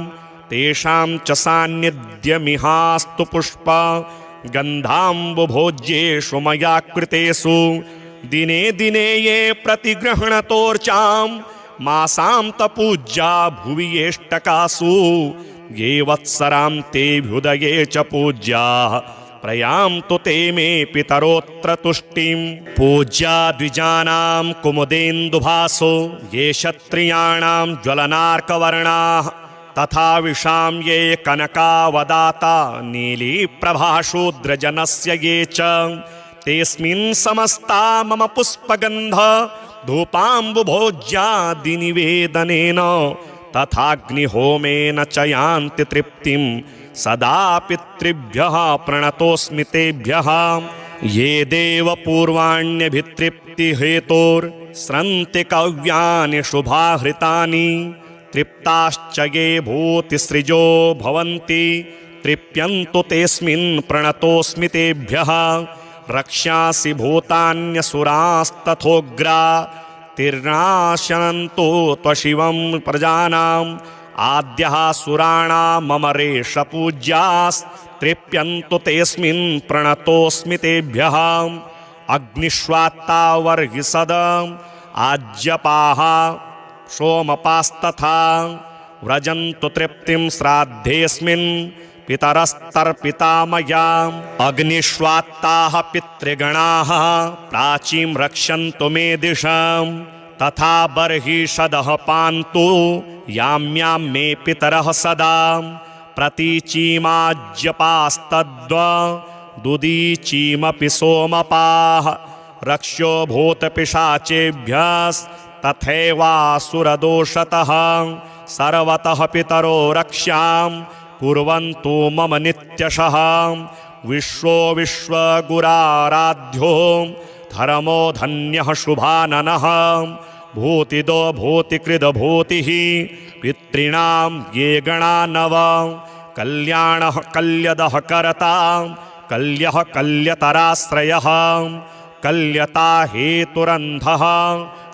A: तेषां च सान्निध्यमिहास्तु पुष्प गन्धाम्बुभोज्येषु मया कृतेषु दिने दिने ये प्रतिगृह्णतोर्चां मासान्तपूज्या भुवि येष्टकासु ये वत्सरान्तेऽभ्युदये च पूज्याः प्रयान्तु ते मे पितरोऽत्र तुष्टिं पूज्या द्विजानां कुमुदेन्दुभासो ये क्षत्रियाणां ज्वलनार्कवर्णाः तथा विशां ये कनकावदाता नीलीप्रभाशूद्रजनस्य ये च तेऽस्मिन् समस्ता मम पुष्पगन्ध धूपाम्बुभोज्यादिनिवेदनेन तथाग्निहोमेन च यान्ति तृप्तिं सदा पितृभ्यः प्रणतोऽस्मि तेभ्यः ये देवपूर्वाण्यभितृप्तिहेतोर्स्रन्ति कव्यानि शुभाहृतानि तृप्ताश्च ये भूतिसृजो भवन्ति तृप्यन्तु तेऽस्मिन् प्रणतोऽस्मि तेभ्यः रक्ष्यासि भूतान्यसुरास्तथोग्रा तिर्नाशनन्तो त्वशिवं प्रजानाम् आद्यः सुराणां मम रेषपूज्यास्तृप्यन्तु तेऽस्मिन् प्रणतोऽस्मि तेभ्यः अग्निष्वात्ता वर्हिषद आज्यपाः सोमपास्तथा व्रजन्तु तृप्तिं श्राद्धेऽस्मिन् पितरस्तर्पिता मया अग्निष्वात्ताः पितृगणाः प्राचीं रक्षन्तु मे दिशां तथा बर्हिषदः पान्तु याम्यां मे पितरः सदा प्रतीचीमाज्यपास्तद्वदुदीचीमपि सोमपाः रक्ष्यो भूतपिशाचेभ्यस्तथैवासुरदोषतः सर्वतः पितरो रक्ष्यां कुर्वन्तु मम नित्यशः विश्वो विश्वगुराराध्यो धर्मो धन्यः शुभाननः भूतिदो भूतिकृदभूतिः पितॄणां ये गणा नव कल्याणः कल्यदः कर्ता कल्यः कल्यतराश्रयः कल्यता हेतुरन्धः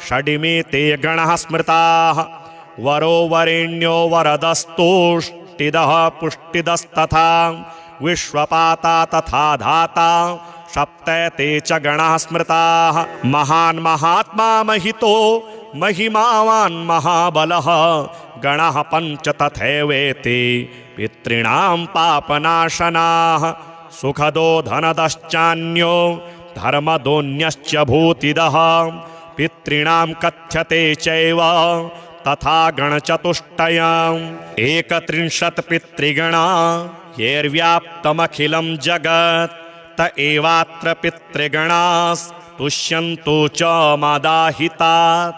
A: षडिमे ते गणः स्मृताः वरो वरेण्यो वरदस्तुष्टिदः पुष्टिदस्तथा विश्वपाता तथा धाता सप्तैते च गणाः स्मृताः महान् महात्मा महितो महिमावान् महाबलः गणः पञ्च तथैवेते पितॄणां पापनाशनाः सुखदो धनदश्चान्यो धर्मदोऽन्यश्च भूतिदः पितॄणां कथ्यते चैव तथा गणचतुष्टयम् 31 पितृगणा येर्व्याप्तमखिलं जगत् त एवात्र पितृगणास्तुष्यन्तु च मदाहितात्।